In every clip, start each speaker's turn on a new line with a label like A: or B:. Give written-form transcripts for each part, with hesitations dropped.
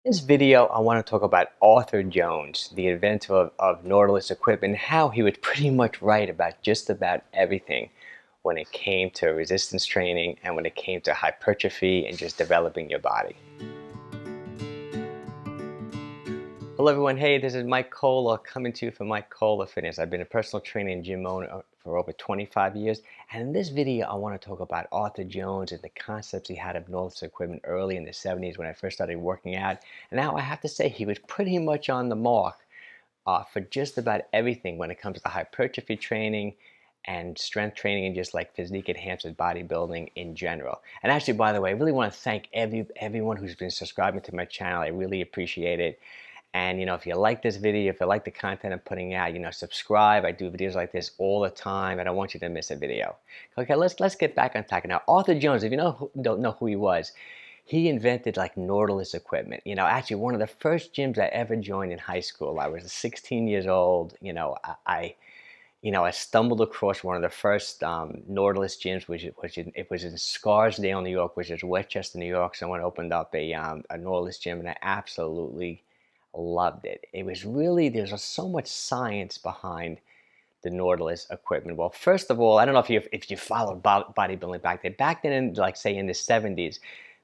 A: In this video, I want to talk about Arthur Jones, the inventor of Nautilus equipment, and how he was pretty much right about just about everything when it came to resistance training and when it came to hypertrophy and just developing your body. Hello everyone, hey, this is Mike Kohler coming to you from Mike Kohler Fitness. I've been a personal trainer and gym owner for over 25 years, and in this video I want to talk about Arthur Jones and the concepts he had of Nautilus equipment early in the 70s when I first started working out. And now I have to say he was pretty much on the mark for just about everything when it comes to hypertrophy training and strength training and just like physique enhancement bodybuilding in general. And actually, by the way, I really want to thank everyone who's been subscribing to my channel. I really appreciate it. And if you like this video, if you like the content I'm putting out, subscribe. I do videos like this all the time. I don't want you to miss a video. Okay, let's get back on track now. Arthur Jones, if you don't know who he was, he invented like Nautilus equipment. Actually one of the first gyms I ever joined in high school. I was 16 years old. I stumbled across one of the first Nautilus gyms, it was in Scarsdale, New York, which is Westchester, New York. Someone opened up a Nautilus gym, and I absolutely loved it. It was really, there's so much science behind the Nautilus equipment. Well, first of all, I don't know if you followed bodybuilding back then. Back then, like say in the 70s,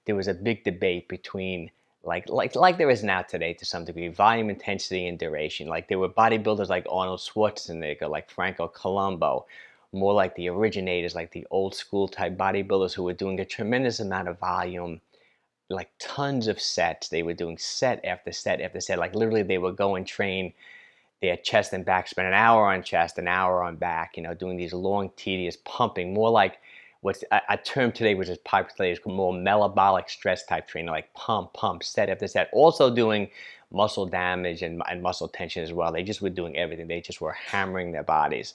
A: there was a big debate between like there is now today to some degree, volume, intensity, and duration. Like there were bodybuilders like Arnold Schwarzenegger, like Franco Columbu, more like the originators, like the old school type bodybuilders who were doing a tremendous amount of volume, like tons of sets. They were doing set after set after set. Like literally they would go and train their chest and back, spend an hour on chest, an hour on back, doing these long, tedious pumping, more like what's a term today which is popular today is more metabolic stress type training, like pump, set after set. Also doing muscle damage and muscle tension as well. They just were doing everything. They just were hammering their bodies.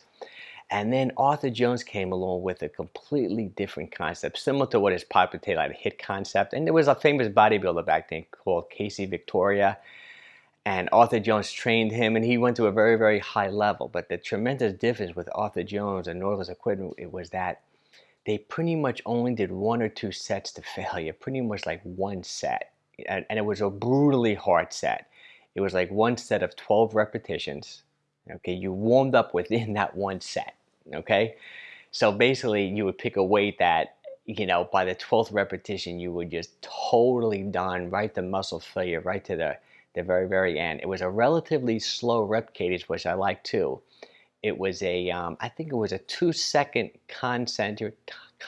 A: And then Arthur Jones came along with a completely different concept, similar to what is popular today, like the HIIT concept. And there was a famous bodybuilder back then called Casey Victoria. And Arthur Jones trained him, and he went to a very, very high level. But the tremendous difference with Arthur Jones and Nautilus equipment, it was that they pretty much only did one or two sets to failure, pretty much like one set. And it was a brutally hard set. It was like one set of 12 repetitions. Okay, you warmed up within that one set. Okay, so basically you would pick a weight that, by the 12th repetition, you were just totally done, right to muscle failure, right to the very, very end. It was a relatively slow rep cadence, which I like too. It was I think it was a 2-second concentric.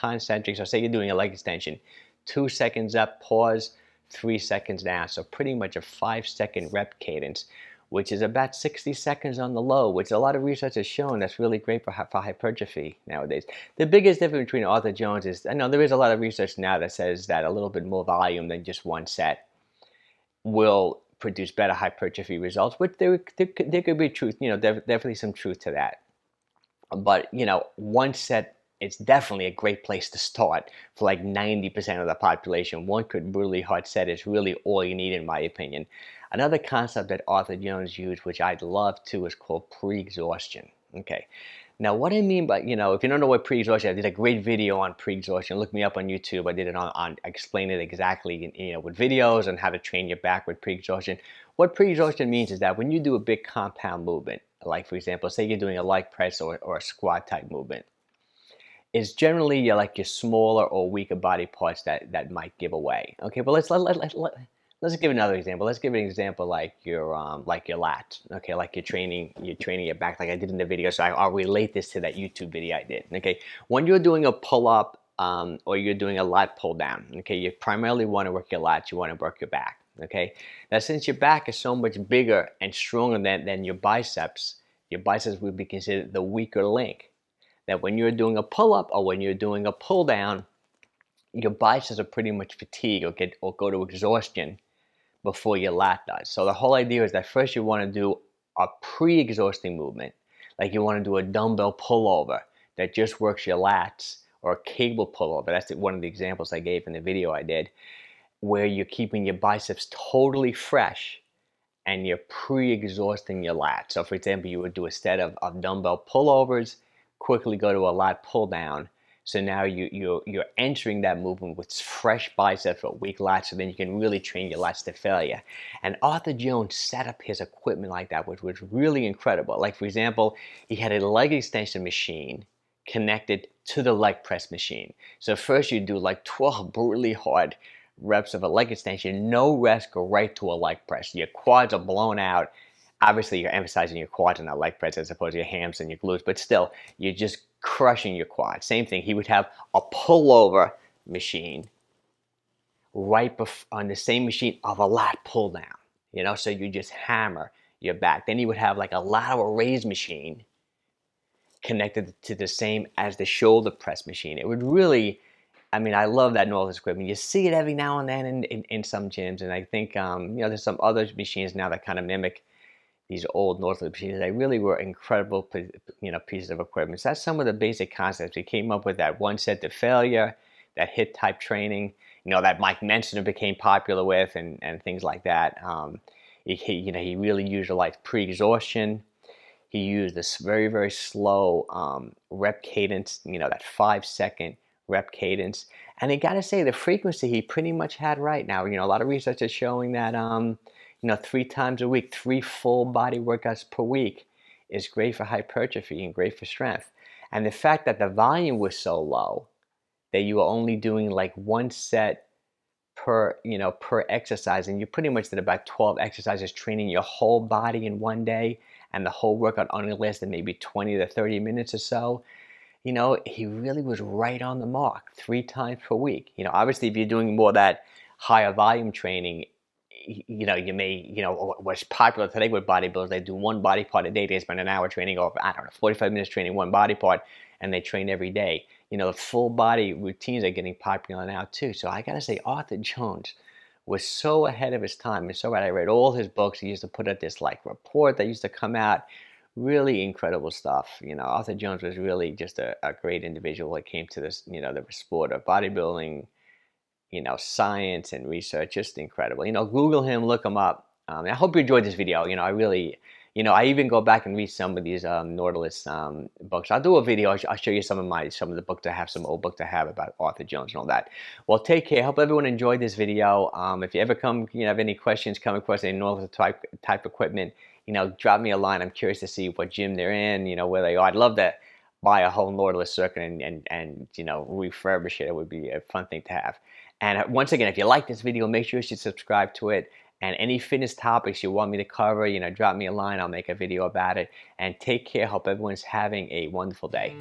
A: So say you're doing a leg extension, 2 seconds up, pause, 3 seconds down. So pretty much a 5-second rep cadence, which is about 60 seconds on the low, which a lot of research has shown that's really great for hypertrophy nowadays. The biggest difference between Arthur Jones is, I know there is a lot of research now that says that a little bit more volume than just one set will produce better hypertrophy results, which there could be truth, definitely some truth to that. But, one set, it's definitely a great place to start for like 90% of the population. One good brutally hard set is really all you need, in my opinion. Another concept that Arthur Jones used, which I'd love to, is called pre-exhaustion. Okay. Now, what I mean by, if you don't know what pre-exhaustion, I did a great video on pre-exhaustion. Look me up on YouTube. I did it I explained it exactly, with videos on how to train your back with pre-exhaustion. What pre-exhaustion means is that when you do a big compound movement, like for example, say you're doing a leg press or a squat type movement, it's generally like your smaller or weaker body parts that might give away. Okay, but let's give another example. Let's give an example like your lats. Okay, like you're training your back, like I did in the video. So I'll relate this to that YouTube video I did. Okay, when you're doing a pull up or you're doing a lat pull down, okay, you primarily want to work your lats. You want to work your back. Okay, now since your back is so much bigger and stronger than your biceps would be considered the weaker link. That when you're doing a pull-up or when you're doing a pull-down, your biceps are pretty much fatigued or go to exhaustion before your lat does. So the whole idea is that first you want to do a pre-exhausting movement, like you want to do a dumbbell pullover that just works your lats, or a cable pullover. That's one of the examples I gave in the video I did, where you're keeping your biceps totally fresh and you're pre-exhausting your lats. So for example, you would do a set of dumbbell pullovers, quickly go to a lat pull down, So now you're entering that movement with fresh biceps for weak lats, so then you can really train your lats to failure. And Arthur Jones set up his equipment like that, which was really incredible. Like, for example, he had a leg extension machine connected to the leg press machine. So first you do like 12 brutally hard reps of a leg extension, no rest, go right to a leg press. Your quads are blown out. Obviously, you're emphasizing your quads and not leg press as opposed to your hams and your glutes, but still, you're just crushing your quads. Same thing, he would have a pullover machine right on the same machine of a lat pull down, so you just hammer your back. Then he would have like a lateral raise machine connected to the same as the shoulder press machine. It would really, I mean, I love that Nautilus equipment. You see it every now and then in some gyms, and I think, there's some other machines now that kind of mimic these old Nautilus machines. They really were incredible, pieces of equipment. So that's some of the basic concepts. We came up with that one set to failure, that HIIT type training, that Mike Mentzer became popular with, and things like that. He really utilized pre-exhaustion. He used this very, very slow rep cadence, that 5-second rep cadence. And I gotta say, the frequency he pretty much had right now. A lot of research is showing that, 3 times a week, 3 full body workouts per week is great for hypertrophy and great for strength. And the fact that the volume was so low that you were only doing like 1 set per exercise, and you pretty much did about 12 exercises training your whole body in one day, and the whole workout only lasted maybe 20 to 30 minutes or so. He really was right on the mark 3 times per week. Obviously, if you're doing more of that higher volume training, you may, what's popular today with bodybuilders, they do one body part a day. They spend an hour training, or I don't know, 45 minutes training one body part, and they train every day. The full body routines are getting popular now too. So I gotta say, Arthur Jones was so ahead of his time. And so right, I read all his books. He used to put out this like report that used to come out. Really incredible stuff. Arthur Jones was really just a great individual when it came to this, the sport of bodybuilding, science and research. Just incredible. Google him, look him up. I hope you enjoyed this video. I really, I even go back and read some of these Nautilus books. I'll do a video. I'll show you some of the books I have, some old books I have about Arthur Jones and all that. Well, take care. Hope everyone enjoyed this video. If you ever have any questions, come across any Nautilus type equipment, drop me a line. I'm curious to see what gym they're in, where they are. I'd love to buy a whole Nautilus circuit and refurbish it. It would be a fun thing to have. And once again, if you like this video, make sure you subscribe to it. And any fitness topics you want me to cover, drop me a line. I'll make a video about it. And take care. Hope everyone's having a wonderful day.